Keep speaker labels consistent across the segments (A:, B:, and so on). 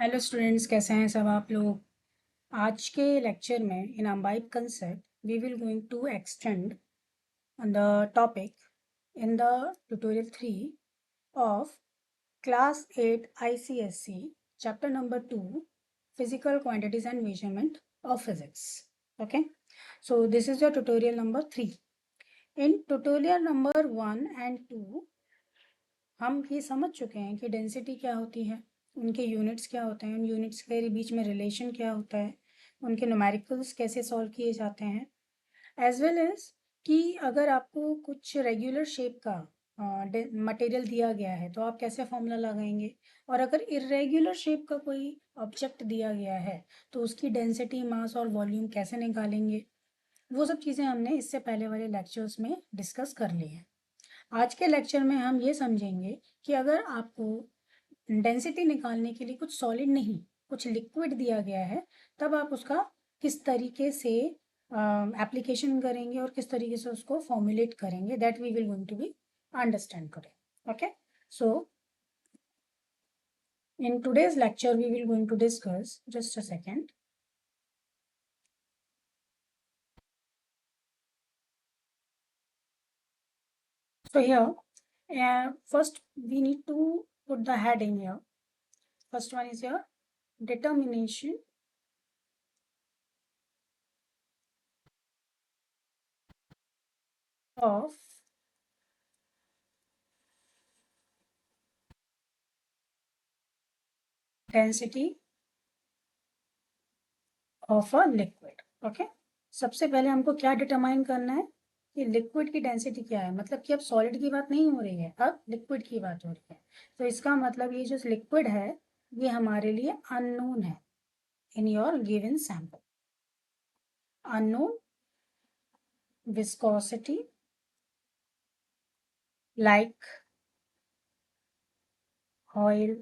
A: Hello students, कैसे हैं सब आप लोग। आज के लेक्चर में in imbibe concept we will going to extend the topic in the tutorial 3 of class 8 ICSE chapter number 2 physical quantities and measurement of physics. Okay, so this is your tutorial number 3. In tutorial number 1 and 2 हम ये समझ चुके हैं कि density क्या होती है, उनके यूनिट्स क्या होते हैं, उन यूनिट्स के बीच में रिलेशन क्या होता है, उनके न्यूमेरिकल्स कैसे सॉल्व किए जाते हैं, एज वेल एज कि अगर आपको कुछ रेगुलर शेप का मटेरियल दिया गया है तो आप कैसे फॉर्मूला लगाएंगे, और अगर इरेगुलर शेप का कोई ऑब्जेक्ट दिया गया है तो उसकी डेंसिटी, मास और वॉल्यूम कैसे निकालेंगे। वो सब चीज़ें हमने इससे पहले वाले लेक्चर्स में डिस्कस कर ली हैं। आज के लेक्चर में हम ये समझेंगे कि अगर आपको डेंसिटी निकालने के लिए कुछ सॉलिड नहीं, कुछ लिक्विड दिया गया है, तब आप उसका किस तरीके से एप्लीकेशन करेंगे और किस तरीके से उसको फॉर्मुलेट करेंगे, that we will going to be understand today. Okay, so in today's lecture we will going to discuss, just a second. So here, first we need to put the heading here. First one is here, determination of density of a liquid. Okay, सबसे पहले हमको क्या determine करना है कि liquid की density क्या है, मतलब कि अब सॉलिड की बात नहीं हो रही है, अब लिक्विड की बात हो रही है। तो इसका मतलब ये जो लिक्विड है ये हमारे लिए अननोन है in your given sample. Unknown viscosity like oil,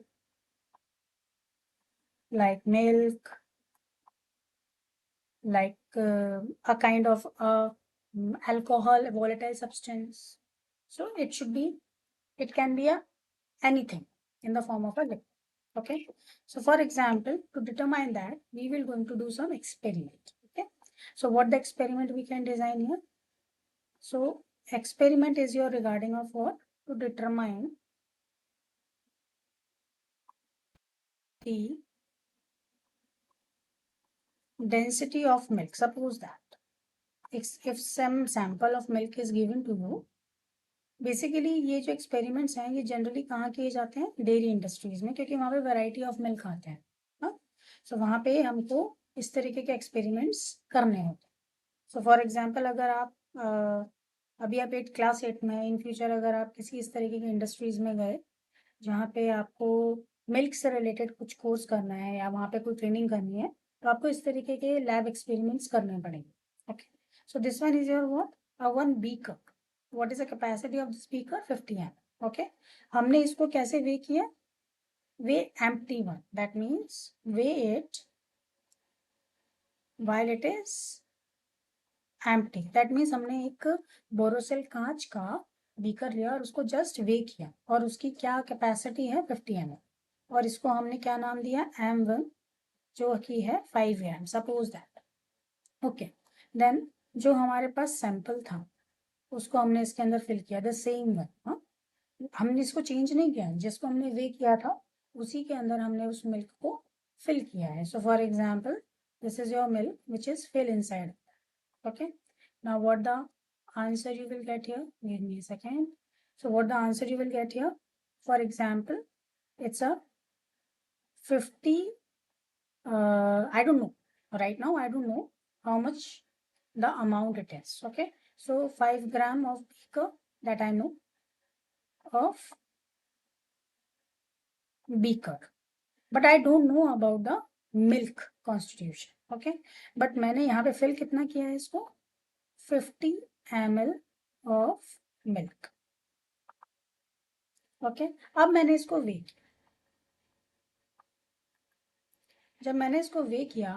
A: like milk, like a kind of alcohol, volatile substance. So it can be anything in the form of a liquid. Okay, so for example, to determine that, we will going to do some experiment. Okay, so what the experiment we can design here? So experiment is your regarding of what? To determine the density of milk. Suppose that if some sample of milk is given to you, basically ये जो experiments हैं ये generally कहाँ किए जाते हैं, dairy industries में, क्योंकि वहाँ पे वैरायटी ऑफ मिल्क आते हैं। हाँ, सो वहाँ पे हमको इस तरीके के एक्सपेरिमेंट्स करने होते हैं। सो फॉर एग्जांपल, अगर आप अभी आप क्लास 8 में, इन फ्यूचर अगर आप किसी इस तरीके की इंडस्ट्रीज में गए जहाँ पे आपको मिल्क से रिलेटेड कुछ कोर्स करना है या वहाँ पे कोई ट्रेनिंग करनी है, तो आपको इस तरीके के लैब एक्सपेरिमेंट्स करने पड़ेंगे। Okay, so this one is your what, a one beaker. What is the capacity of this beaker? 50 ml। Okay, हमने इसको कैसे वे किया? Weigh empty one, that means weigh it while it is empty। That means हमने एक बोरोसिल कांच का beaker लिया और उसको जस्ट वे किया, और उसकी क्या कैपेसिटी है? 50 ml, और इसको हमने क्या नाम दिया? M1, जो की है 5 ग्राम, सपोज दैट। ओके, देन जो हमारे पास सैंपल था उसको हमने इसके अंदर फिल किया, द सेम वन। हाँ, हमने इसको चेंज नहीं किया, जिसको हमने वे किया था उसी के अंदर हमने उस मिल्क को फिल किया है। So for example, this is your milk which is fill inside. Okay, now what the answer you will get here? Give me a second. So what the answer you will get here? For example, it's a 50, I don't know. Right now, I don't know how much the amount it is. Okay, so 5 gram of beaker, that I know of beaker, but I don't know about the milk constitution. Okay, but मैंने यहाँ पे fill कितना किया है इसको? 50 ml of milk। Okay, अब मैंने इसको वे किया। जब मैंने इसको वे किया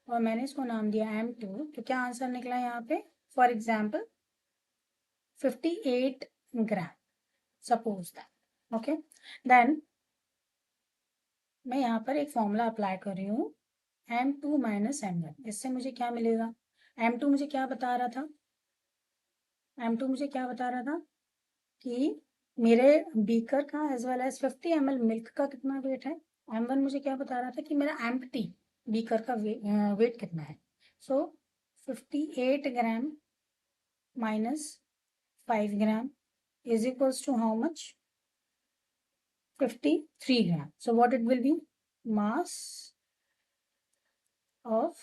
A: और मैंने इसको नाम दिया M2, तो क्या आंसर निकला यहाँ पे? For example 58 gram, suppose that. Okay, then मैं यहाँ पर एक फॉर्मूला अप्लाई कर रही हूँ M2 माइनस M1। इससे मुझे क्या मिलेगा? M2 मुझे क्या बता रहा था? M2 मुझे क्या बता रहा था कि मेरे बीकर का as well as 50 ml milk का कितना वेट है। M1 मुझे क्या बता रहा था कि मेरा एम्प्टी बीकर का वेट कितना है। So 58 gram minus 5 gram is equals to how much? 53 gram. So what it will be? Mass of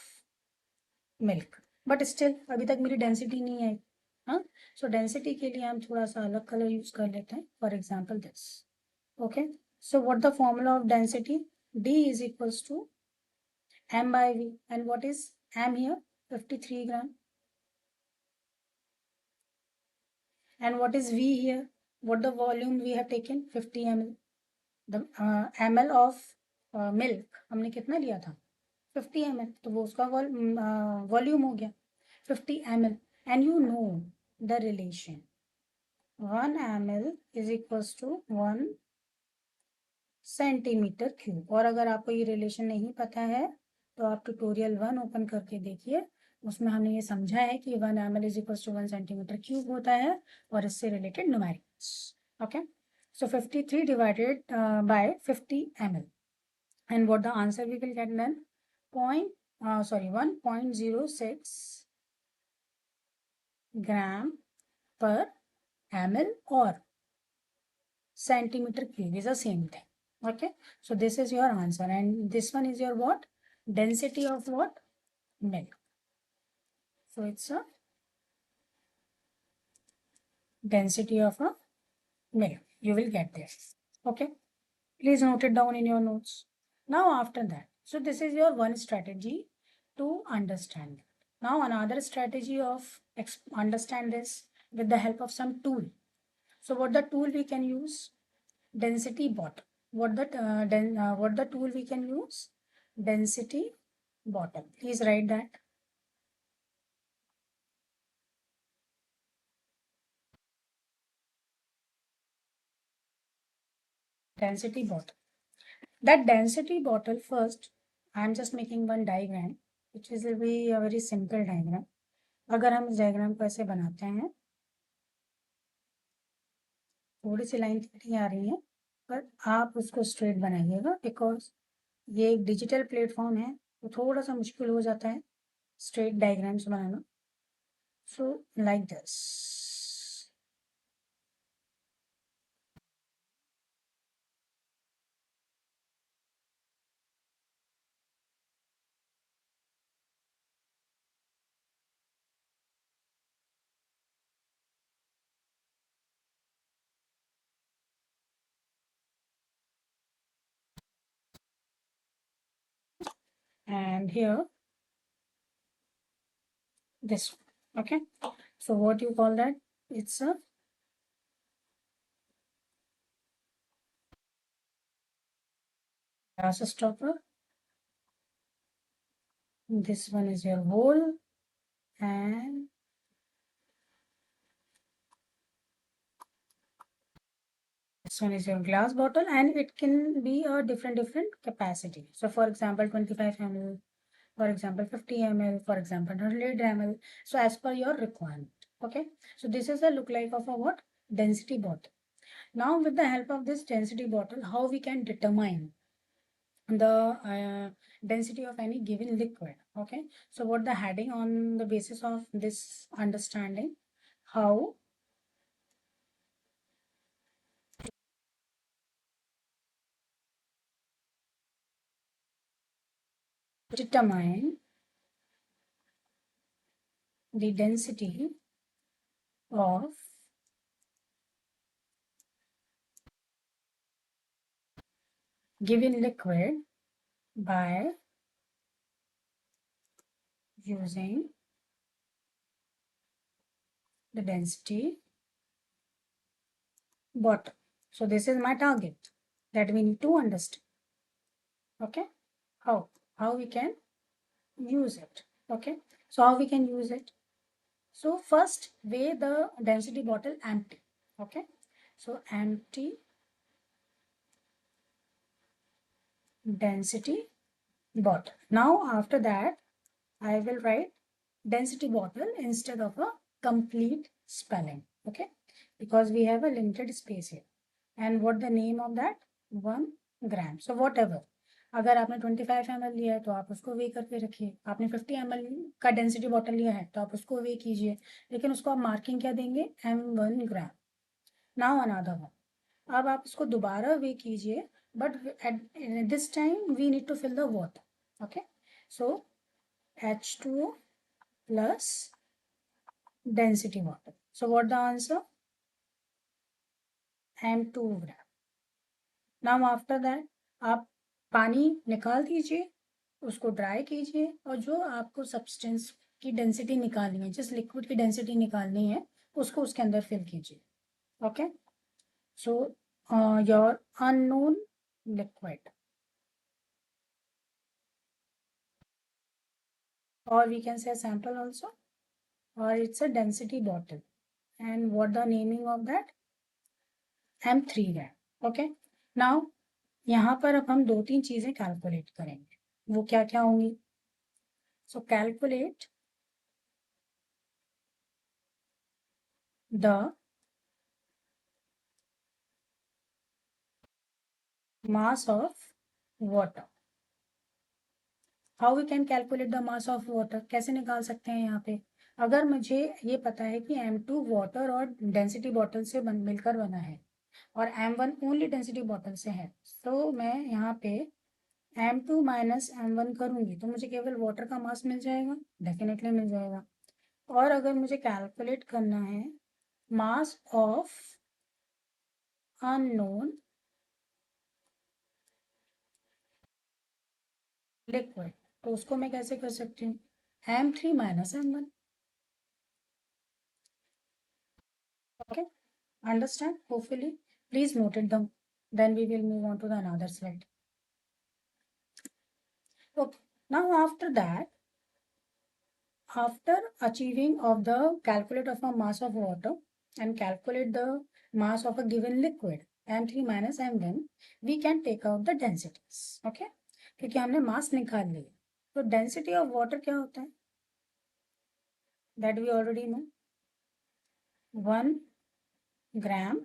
A: milk. But still अभी तक मेरी डेंसिटी नहीं आई। हाँ, सो डेंसिटी के लिए हम थोड़ा सा अलग कलर यूज कर लेते हैं। For example this. Okay, so what the formula of density? D is equals to M by V. And what is M here? 53 gram. And what is V here? What the volume we have taken? 50 ml. The ml of milk हमने कितना लिया था? 50 ml. तो वो उसका volume हो गया 50 ml. And you know the relation 1 ml is equals to 1 centimetre cube. और अगर आपको ये रिलेशन नहीं पता है तो आप ट्यूटोरियल 1 ओपन करके देखिए, उसमें हमने ये समझा है कि 1 ml is equal to 1 centimetre cube होता है और इससे related numericals. Okay, so 53 divided by 50 ml and what the answer we will get then? 1.06 gram per ml or centimeter cube is the same thing. Okay, so this is your answer and this one is your what? Density of what? Milk. So it's a density of a milk. You will get this. Okay, please note it down in your notes. Now after that, so this is your one strategy to understand. Now another strategy of understand this with the help of some tool. So what the tool we can use? Density bottle. What the tool we can use? Density bottle. Please write that. Density bottle. That density bottle first, I am just making one diagram, which is will be a very simple diagram. अगर हम इस diagram को ऐसे बनाते हैं, थोड़ी सी line कटी आ रही है, पर आप उसको स्ट्रेट बनाइएगा बिकॉज ये एक डिजिटल प्लेटफॉर्म है तो थोड़ा सा मुश्किल हो जाता है straight diagrams banana. So like this. And here this one. Okay, so what you call that? It's a glass stopper. This one is your hole and this one is your glass bottle and it can be a different capacity. So for example 25 ml, for example 50 ml, for example 100 ml. So as per your requirement. Okay, so this is the look like of a what? Density bottle. Now with the help of this density bottle, how we can determine the density of any given liquid. Okay, so what the heading on the basis of this understanding, how determine the density of given liquid by using the density bottle. So this is my target that we need to understand. Okay, how we can use it. Okay, so how we can use it? So first weigh the density bottle empty. Okay, so empty density bottle. Now after that, I will write density bottle instead of a complete spelling. Okay, because we have a limited space here. And what the name of that? 1 gram. So whatever. अगर आपने 25 ml लिया है तो आप उसको वे करके रखिए. आपने 50 ml का डेंसिटी बॉटल लिया है तो आप उसको वे कीजिए, लेकिन उसको आप मार्किंग क्या देंगे? M1 ग्राम. Now another one. अब आप उसको दोबारा वे कीजिए, but at this time we need to fill the water. Okay, so H2O plus density water. So what the answer? M2 gram. Now after that आप पानी निकाल दीजिए, उसको ड्राई कीजिए, और जो आपको सब्सटेंस की डेंसिटी निकालनी है, जिस लिक्विड की डेंसिटी निकालनी है, उसको उसके अंदर फिल कीजिए. Okay, so your unknown liquid, or we can say a sample also, or it's a density bottle. And what the naming of that? M3 gram. Okay, now यहाँ पर अब हम 2-3 चीजें कैलकुलेट करेंगे. वो क्या क्या होंगी? So calculate the mass of water. How we can calculate the mass of water? कैसे निकाल सकते हैं यहाँ पे? अगर मुझे ये पता है कि M2 वाटर और डेंसिटी बॉटल से मिलकर बना है, और M1 ओनली डेंसिटी बॉटल से है, तो मैं यहाँ पे M2 माइनस M1 करूंगी तो मुझे केवल वाटर का मास मिल जाएगा. डेफिनेटली मिल जाएगा. और अगर मुझे कैलकुलेट करना है मास ऑफ अननोन लिक्विड, तो उसको मैं कैसे कर सकती हूँ? M3 minus M1. Okay, understand? Hopefully, please note it down. Then we will move on to the another slide. Okay, now after that, after achieving of the calculate of a mass of water and calculate the mass of a given liquid M3 minus M1, we can take out the densities. Okay, क्योंकि हमने मास निकाल लिया. तो density of water क्या होता है? That we already know, 1 gram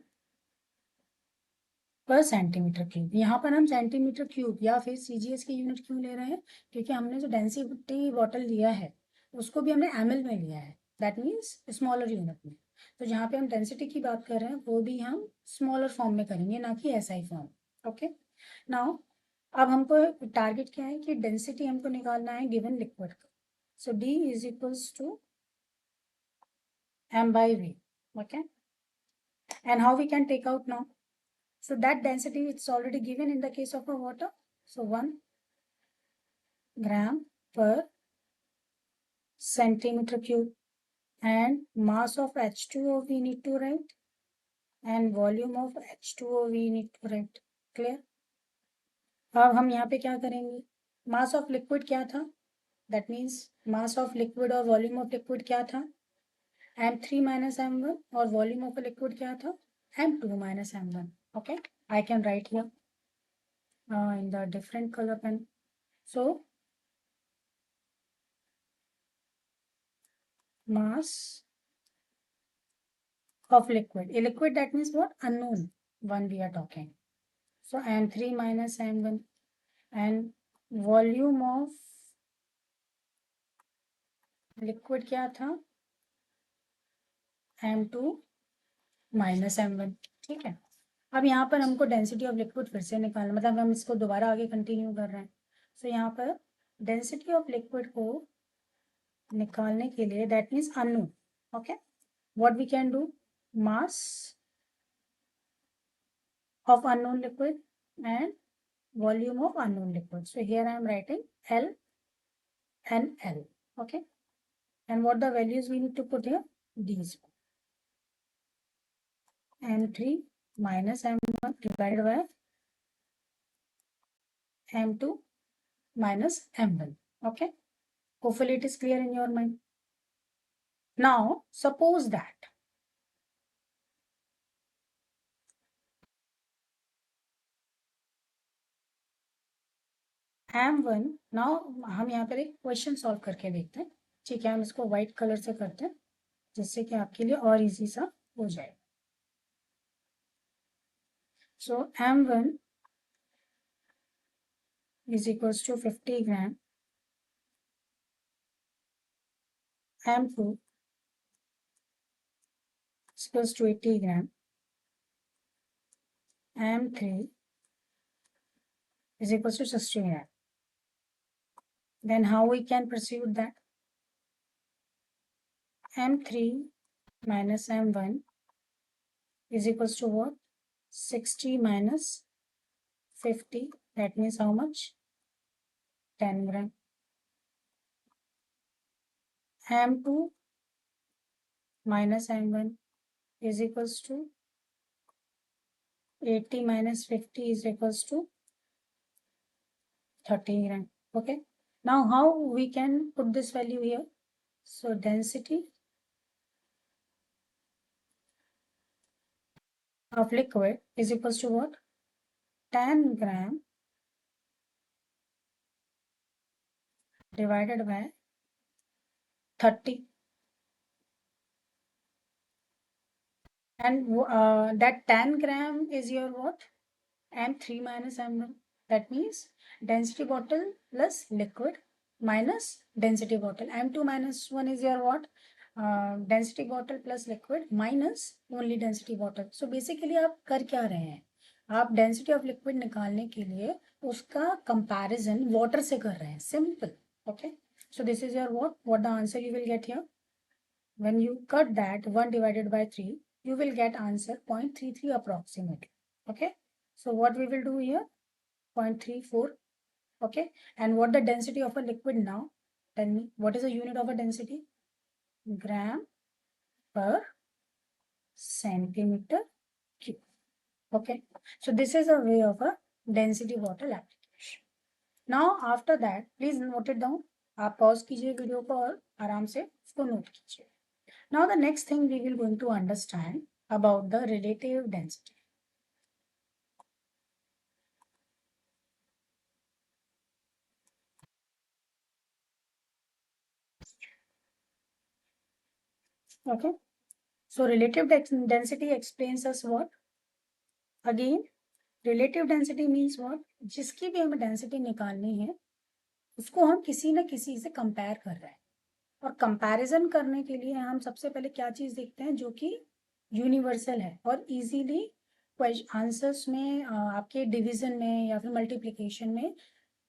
A: per centimetre cube. यहाँ पर हम सेंटीमीटर क्यूब या फिर सीजीएस की यूनिट क्यों ले रहे हैं? क्योंकि हमने जो डेंसिटी बॉटल लिया है उसको भी हमने एमएल में लिया है, दैट मीन्स स्मॉलर यूनिट में. तो जहाँ पे हम डेंसिटी की बात कर रहे हैं वो भी हम स्मॉलर फॉर्म में करेंगे, ना कि एसआई फॉर्म. ओके, नाउ अब हमको टारगेट क्या है कि डेंसिटी हमको निकालना है गिवन लिक्विड का. So d is equals to m by v. Okay, and how we can take out now? So that density it's already given in the case of a water. So 1 gram per centimeter cube, and mass of H2O we need to write, and volume of H2O we need to write. Clear? अब हम यहाँ पे क्या करेंगे? Mass of liquid क्या था? That means mass of liquid और volume of liquid क्या था? M3 minus M1. और वॉल्यूम ऑफ लिक्विड क्या था? M2 minus M1. Okay, I can write here in the different color pen. So mass of liquid. A liquid, that means what? Unknown one we are talking. So M3 minus M1. And volume of liquid क्या था? M2 minus M1. ठीक है, अब यहाँ पर हमको density of liquid फिर से निकालना, मतलब हम इसको दोबारा आगे कंटिन्यू कर रहे हैं. सो यहाँ पर डेंसिटी ऑफ लिक्विड को निकालने के लिए, that means unknown. Okay, what we can do? Mass of unknown liquid and volume of unknown liquid. So here I am writing L and L. Okay, and what the values we need to put here? These. M3 minus M1 divided by M2 minus M1. Okay, hopefully it is clear in your mind. Now suppose that m1 now हम यहाँ पर एक question solve करके देखते हैं, ठीक है। हम इसको व्हाइट कलर से करते हैं जिससे कि आपके लिए और इजी सा हो जाए। सो m1 is equals to 50 gram, m2 is equals to 80 gram, m3 is equals to 60 gram. Then how we can pursue that? m3 minus m1 is equals to what? 60 minus 50. That means how much? 10 gram. m2 minus m1 is equals to 80 minus 50 is equals to 30 gram. Okay. Now how we can put this value here? So density of liquid is equals to what? 10 gram divided by 30. And that 10 gram is your what? M3 minus M1. That means density bottle plus liquid minus density bottle. M2 minus 1 is your what? Density bottle plus liquid minus only density bottle. So basically आप कर क्या रहे हैं? आप density of liquid निकालने के लिए उसका comparison water से कर रहे हैं. Simple. Okay. So this is your what? What the answer you will get here? When you cut that 1 divided by 3, you will get answer 0.33 approximately. Okay. So what we will do here? 0.34. Okay. And what the density of a liquid now? Tell me, what is the unit of a density? Gram per centimeter cube. Okay. So this is a way of a density bottle application. Now after that, please note it down. आप pause कीजिए video को और आराम से उसको note कीजिए. Now the next thing we will going to understand about the relative density. Okay. So relative density explains us what? Again, relative density means what? जिसकी भी हमें density निकालनी है उसको हम किसी न किसी से कंपेयर कर रहे हैं. और कंपैरिजन करने के लिए हम सबसे पहले क्या चीज देखते हैं जो कि यूनिवर्सल है और इजीली आंसर्स में आपके डिवीजन में या फिर मल्टीप्लिकेशन में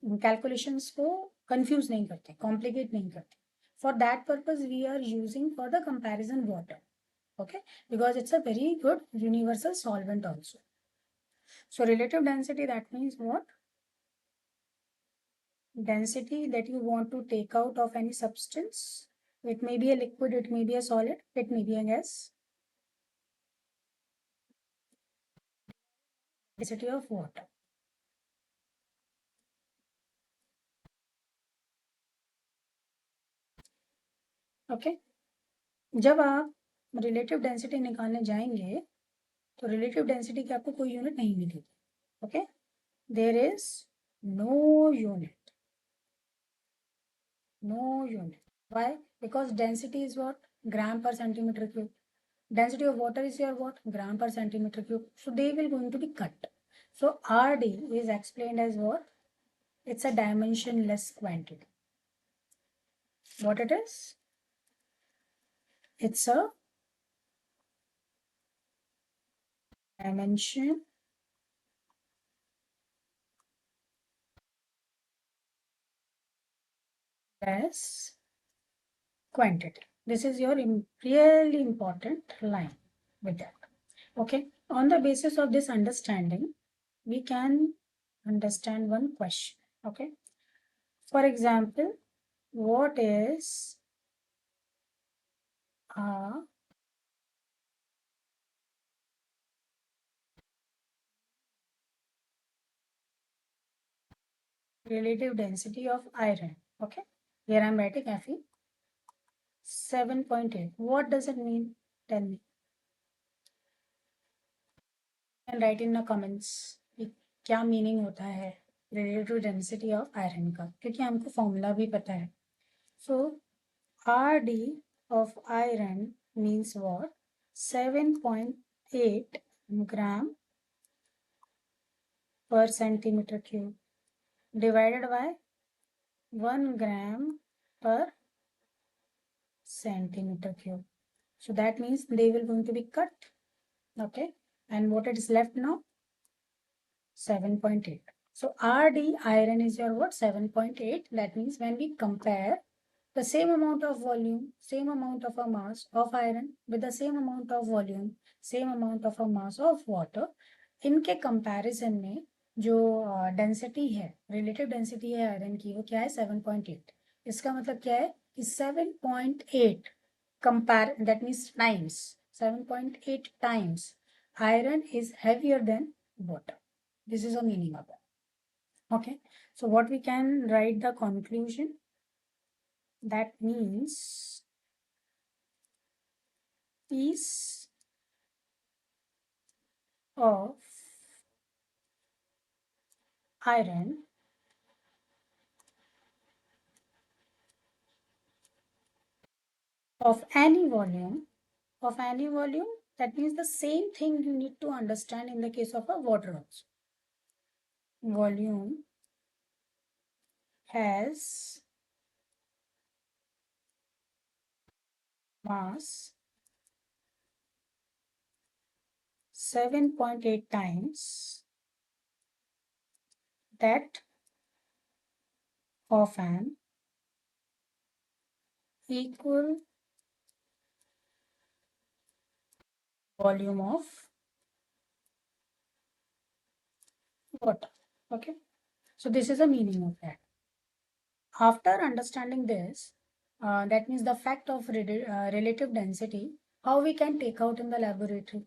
A: कैलकुलेशंस को कंफ्यूज नहीं करते, कॉम्प्लिकेट नहीं करते. For that purpose we are using for the comparison water. Okay, because it's a very good universal solvent also. So relative density, that means what? Density that you want to take out of any substance. It may be a liquid, it may be a solid, it may be a gas. Density of water. Okay. जब आप relative density निकालने जाएंगे तो relative density की आपको कोई unit नहीं मिलेगी. Okay, there is no unit, no unit. Why? Because density is what? Gram per centimeter cube. Density of water is your what? Gram per centimeter cube. So they will going to be cut. So RD is explained as what? It's a dimensionless quantity. What it is? It's a dimensionless quantity. This is your really important line with that. Okay. On the basis of this understanding, we can understand one question. Okay. For example, what is relative density of iron? Okay. Here I am writing Fe 7.8. What does it mean? Tell me. And write in the comments. क्या meaning होता है? relative density of iron का, क्योंकि हमको formula भी पता है. So RD of iron means what? 7.8 gram per centimeter cube divided by 1 gram per centimeter cube. So that means they will going to be cut. Okay. And what it is left now? 7.8. So RD iron is your what? 7.8. That means when we compare the same amount of volume, same amount of a mass of iron with the same amount of volume, same amount of a mass of water, इनके comparison में जो density है, relative density है iron की, वो क्या है? 7.8. इसका मतलब क्या है कि 7.8 compare, that means times, 7.8 times iron is heavier than water. This is the meaning of that. Okay, so what we can write the conclusion, that means piece of iron of any volume, that means the same thing you need to understand in the case of a water also. Volume has mass 7.8 times that of an equal volume of water. Okay, so this is the meaning of that. After understanding this, that means the fact of relative density, how we can take out in the laboratory,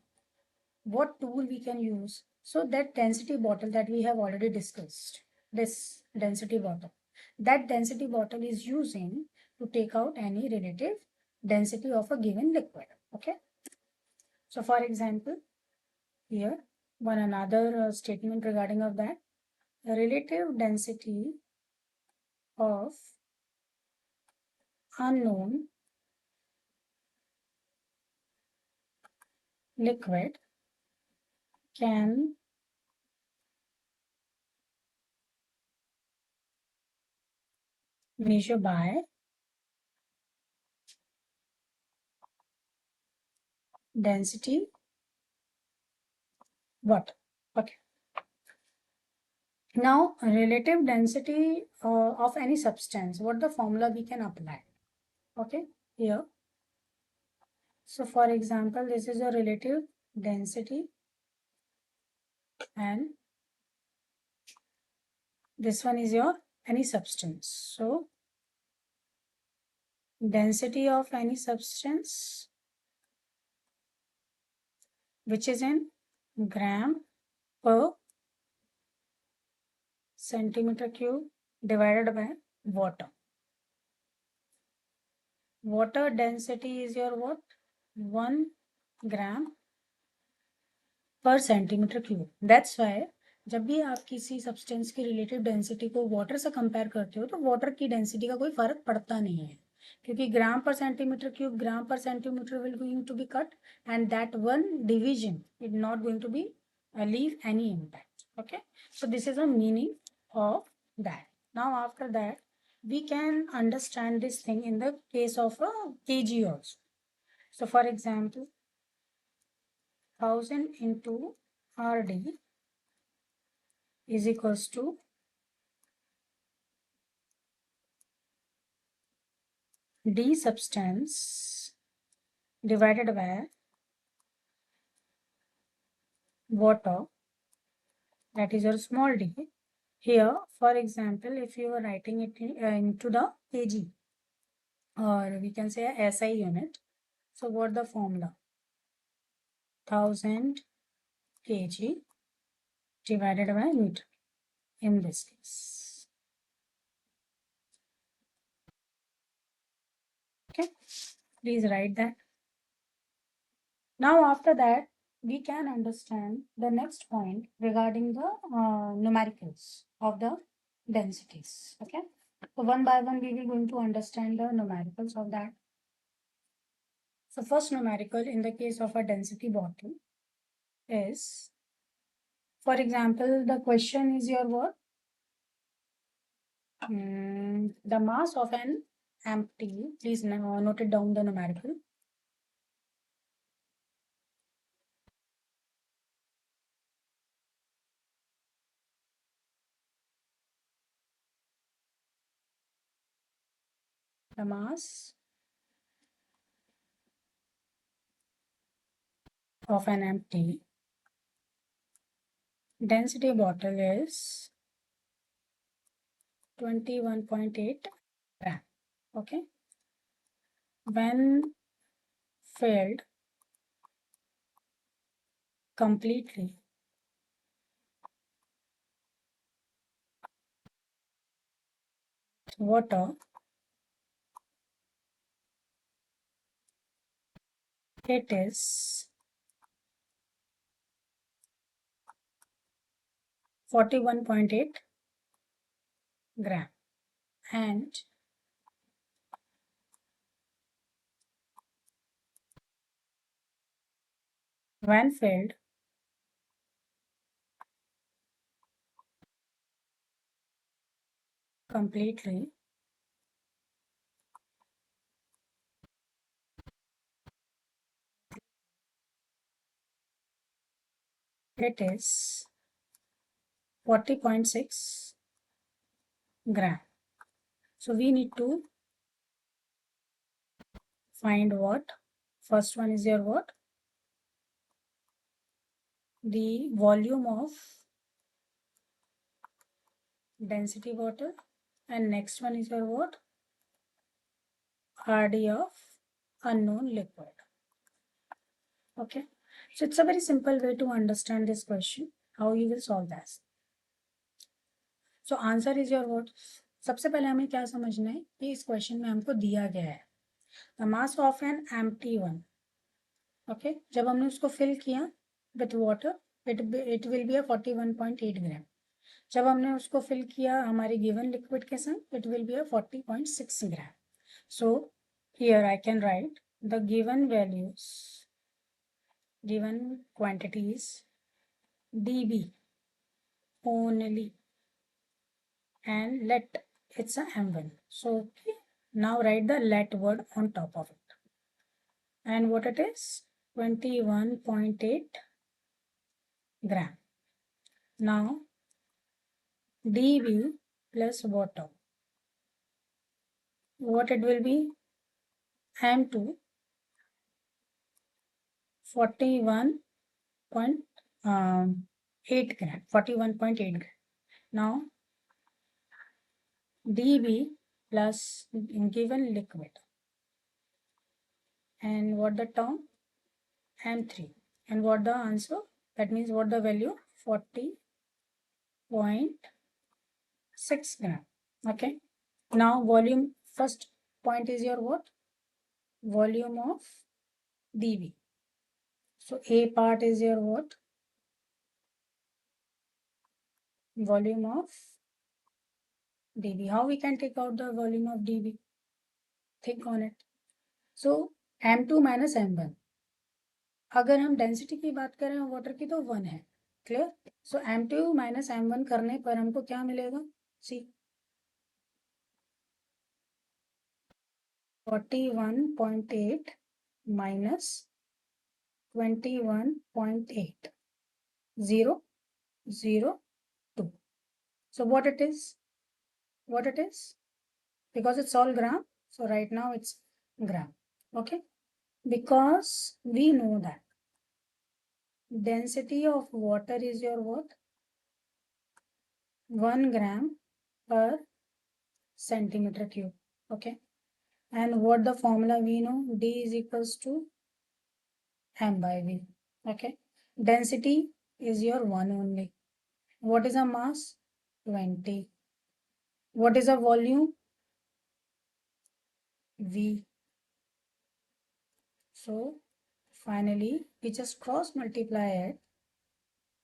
A: what tool we can use. So that density bottle that we have already discussed, this density bottle, that density bottle is using to take out any relative density of a given liquid. Okay, so for example, here one another statement regarding of that, relative density of unknown liquid can measure by density water. Okay. Now, relative density of any substance, what the formula we can apply? Okay, here. So, for example, this is a relative density and this one is your any substance. So, density of any substance which is in gram per centimeter cube divided by water. Water density is your what? 1 gram per centimeter cube. That's why जब भी आप किसी substance की relative density को water से compare करते हो तो वाटर की डेंसिटी का कोई फर्क पड़ता नहीं है, क्योंकि ग्राम per centimetre cube, gram per centimetre will going to be cut and that one division is not going to be leave any impact. Okay, so this is the meaning of that. Now after that we can understand this thing in the case of a kg also. So for example, 1000 into RD is equals to D substance divided by water, that is your small d. Here, for example, if you are writing it into the kg or we can say a SI unit, so what the formula? 1000 kg divided by meter in this case. Okay, please write that. Now after that we can understand the next point regarding the numericals of the densities. Okay, so one by one we will going to understand the numericals of that. So first numerical in the case of a density bottle is, for example, the question is your what? The mass of an empty, please note it down the numerical. The mass of an empty density bottle is 21.8 gram. Okay. When filled completely with water, it is 41.8 gram. And when filled completely it is 40.6 gram. So we need to find what? First one is your what? The volume of density water, and next one is your what? RD of unknown liquid. Okay, so it's a very simple way to understand this question, how you will solve that. So answer is your what. सबसे पहले हमें क्या समझना है कि इस question में हमको दिया गया है the mass of an empty one. Okay, जब हमने उसको फिल किया with water it will be a 41.8 ग्राम. जब हमने उसको फिल किया हमारे गिवन लिक्विड के संग it will be a 40.6 gram. So here I can write the given values, given quantities dB only, and let it's a m1. So okay, now write the let word on top of it, and what it is 21.8 gram. Now dB plus water, what it will be? m2 41.8 gram, 41.8 gram. Now dB plus given liquid, and what the term? M3. And what the answer? That means what the value? 40.6 gram. Okay. Now volume, first point is your what? Volume of dB. So A part is your what? Volume of dB. How we can take out the volume of dB? Think on it. So m2 minus m1. अगर हम density की बात करें water की तो 1 है. Clear. सो m2 minus m1 करने पर हमको क्या मिलेगा? सी 41.8 minus 21.8, 0, 0, 2. So what it is? What it is? Because it's all gram, so right now it's gram. Okay, because we know that density of water is your what? 1 gram per centimeter cube. Okay, and what the formula we know? D is equals to m by v. Okay, density is your 1 only. What is a mass? 20. What is a volume? V. So finally we just cross multiply it,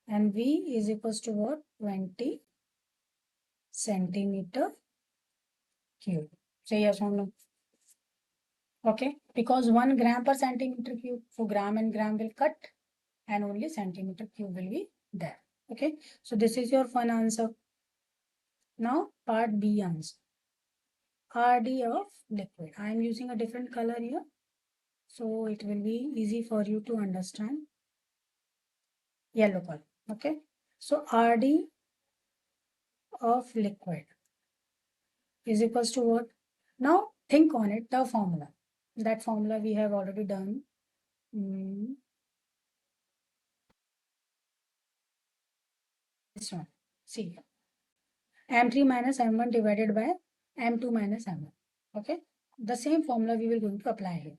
A: and V is equals to what? 20 centimeter cube. Say yes or no? Okay, because 1 gram per centimeter cube, so gram and gram will cut and only centimeter cube will be there. Okay, so this is your fun answer. Now part B answer. RD of liquid. I am using a different color here, so it will be easy for you to understand. Yellow color. Okay, so RD of liquid is equals to what? Now think on it, the formula. That formula we have already done. This one. See, M3 minus M1 divided by M2 minus M1. Okay, the same formula we will going to apply here.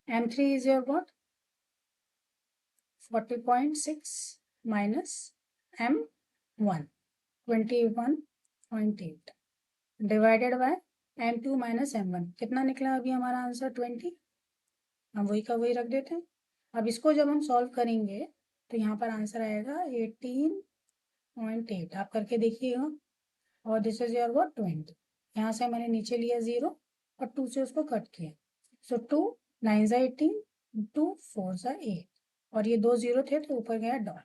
A: M3 is your what? 40.6 minus M1, 21.8 divided by M2 minus M1. कितना निकला अभी हमारा answer? 20. हम वही का वही रख देते हैं. अब इसको जब हम सॉल्व करेंगे तो यहाँ पर आंसर आएगा 18.8. आप करके देखिएगा. और दिस इज योर व्हाट? 20. यहाँ से मैंने नीचे लिया 0 और 2 से उसको कट किया. सो 2 9 ज़ा 18, 2 4 ज़ा 8 और ये 2 0 थे तो ऊपर गया dot.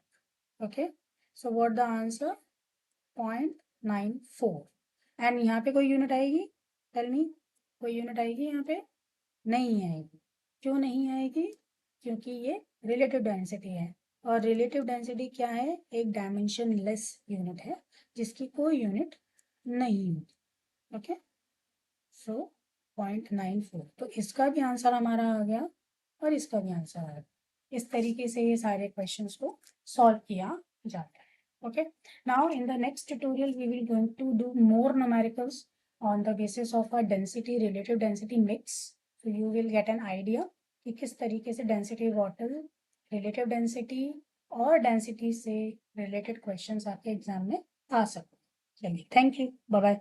A: Okay, so what the answer? 0.94. And यहाँ पे कोई यूनिट आएगी? टेल मी, कोई यूनिट आएगी यहाँ पे? नहीं आएगी. क्यों नहीं आएगी? क्योंकि ये रिलेटिव डेंसिटी है और रिलेटिव डेंसिटी क्या है? एक डायमेंशन लेस यूनिट है जिसकी कोई यूनिट नहीं होती. ओके, सो 0.94. तो इसका भी आंसर हमारा आ गया और इसका भी आंसर आ गया. इस तरीके से ये सारे क्वेश्चंस को सॉल्व किया जाता है. Okay, now in the next tutorial we will going to do more numericals on the basis of a density relative density mix. So you will get an idea कि किस तरीके से density water, relative density और density से related questions आपके exam में आ सकते हैं. चलिए, थैंक यू, बाय बाय.